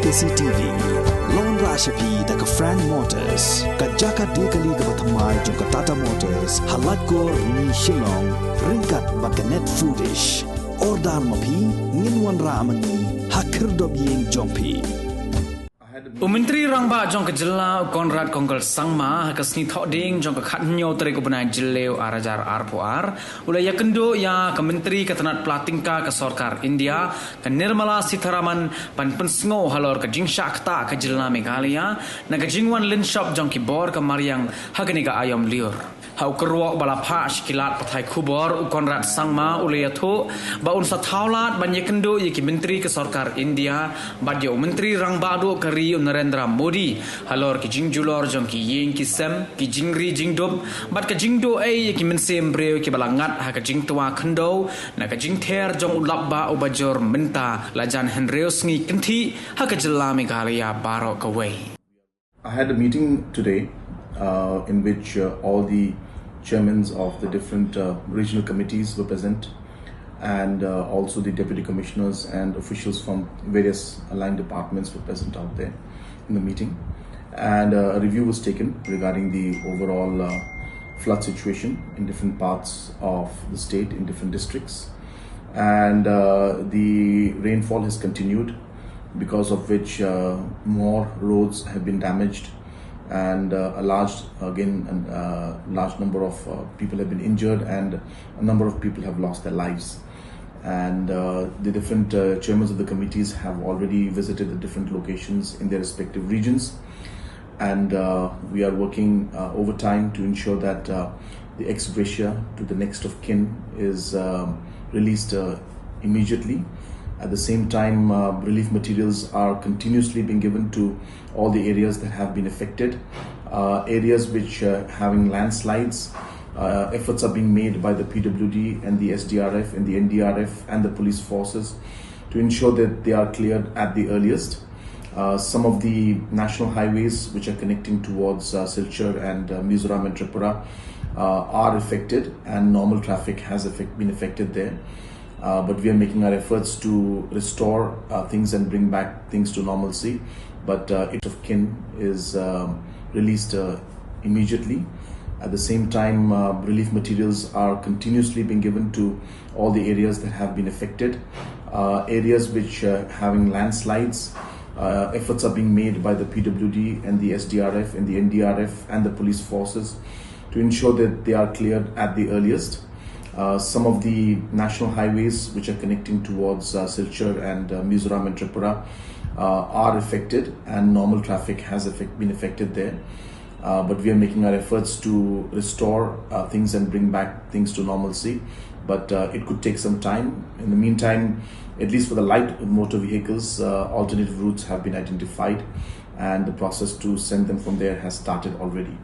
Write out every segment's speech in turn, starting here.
CCTV Lon Rashapi daga Frank Motors Kajaka dekali ga bathamai jong Tata Motors halat ko ni Shillong ringkat bakanet foodish ordal mapi nginwan ramani hakir dobyeng jongpi Menteri Rangba jong ke jela Conrad Sangma kasni thoding jong ke khatnyo tere ko benai jeleu arajar arpoar ulaya kendo ya ke menteri ketenat platingka ke Sorkar India ke Nirmala Sitharaman pan Pynsngew halor ke jingsyak ta ke jela Meghalaya na ke jingwan lin shop jong ki bor ke mariang hagani ga ayom liur hau kerwok balapha shkilat pathai khubor Conrad Sangma ulaya tho baun sa thaulat banye kendo ye ki menteri ke Sorkar India badyo menteri Rangba do kari Narendra Modi halor ki Jingjulor jong ki yeng ki sem ki jingri jingdob bat ka jingdo ai ki mensem breu ki balangat ha ka jingtwa khando na ka jingther jong ulabba ubajor menta lajan henreos ngi kinthi ha ka jilla Meghalaya baro ka wei I had a meeting today in which all the chairmen of the different regional committees were present and also the deputy commissioners and officials from various aligned departments were present out there in the meeting, and a review was taken regarding the overall flood situation in different parts of the state, in different districts, and the rainfall has continued, because of which more roads have been damaged and a large number of people have been injured and a number of people have lost their lives. And the different chairmen of the committees have already visited the different locations in their respective regions, and we are working overtime to ensure that the ex gratia to the next of kin is released immediately. At the same time, relief materials are continuously being given to all the areas that have been affected, areas which having landslides. Efforts are being made by the PWD and the SDRF and the NDRF and the police forces to ensure that they are cleared at the earliest. Some of the national highways which are connecting towards Silchar and Mizoram and Tripura are affected, and normal traffic has been affected there. But we are making our efforts to restore things and bring back things to normalcy. But it of kin is released immediately. At the same time, relief materials are continuously being given to all the areas that have been affected, areas which having landslides. Efforts are being made by the PWD and the SDRF and the NDRF and the police forces to ensure that they are cleared at the earliest. Some of the national highways which are connecting towards Silchar and Mizoram and Tripura are affected, and normal traffic has been affected there. But we are making our efforts to restore things and bring back things to normalcy. But it could take some time. In the meantime, at least for the light motor vehicles, alternative routes have been identified, and the process to send them from there has started already.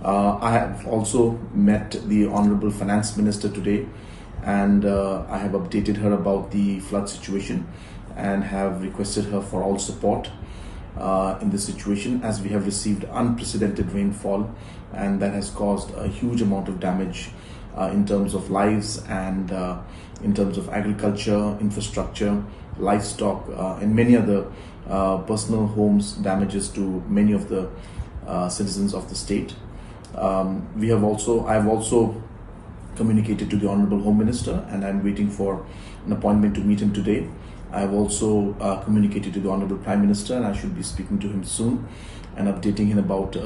I have also met the Honorable Finance Minister today, and I have updated her about the flood situation and have requested her for all support in this situation, as we have received unprecedented rainfall, and that has caused a huge amount of damage in terms of lives and in terms of agriculture, infrastructure, livestock, and many other personal homes, damages to many of the citizens of the state. I have also communicated to the Honorable Home Minister, and I'm waiting for an appointment to meet him today. I have also communicated to the Honorable Prime Minister, and I should be speaking to him soon and updating him about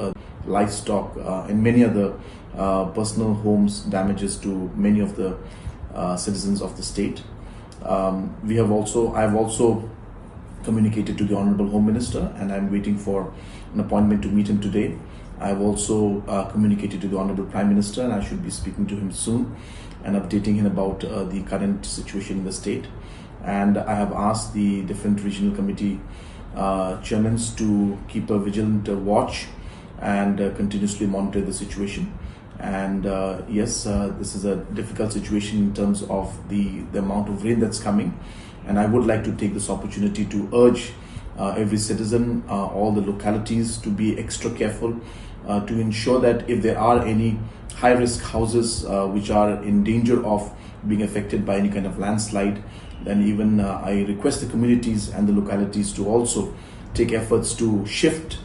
livestock and many other personal homes, damages to many of the citizens of the state. I have also communicated to the Honorable Home Minister, and I'm waiting for an appointment to meet him today. I have also communicated to the Honorable Prime Minister, and I should be speaking to him soon and updating him about the current situation in the state. And I have asked the different regional committee chairmen to keep a vigilant watch and continuously monitor the situation. And yes, this is a difficult situation in terms of the amount of rain that's coming. And I would like to take this opportunity to urge every citizen, all the localities, to be extra careful, to ensure that if there are any high-risk houses which are in danger of being affected by any kind of landslide, then even I request the communities and the localities to also take efforts to shift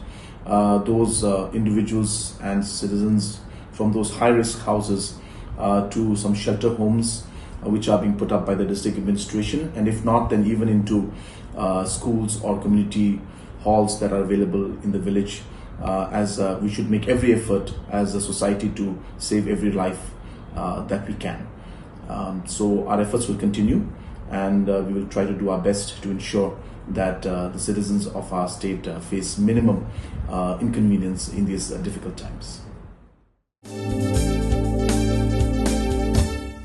those individuals and citizens from those high-risk houses to some shelter homes which are being put up by the district administration, and if not, then even into schools or community halls that are available in the village, as we should make every effort as a society to save every life that we can. So our efforts will continue, and we will try to do our best to ensure that the citizens of our state face minimum inconvenience in these difficult times.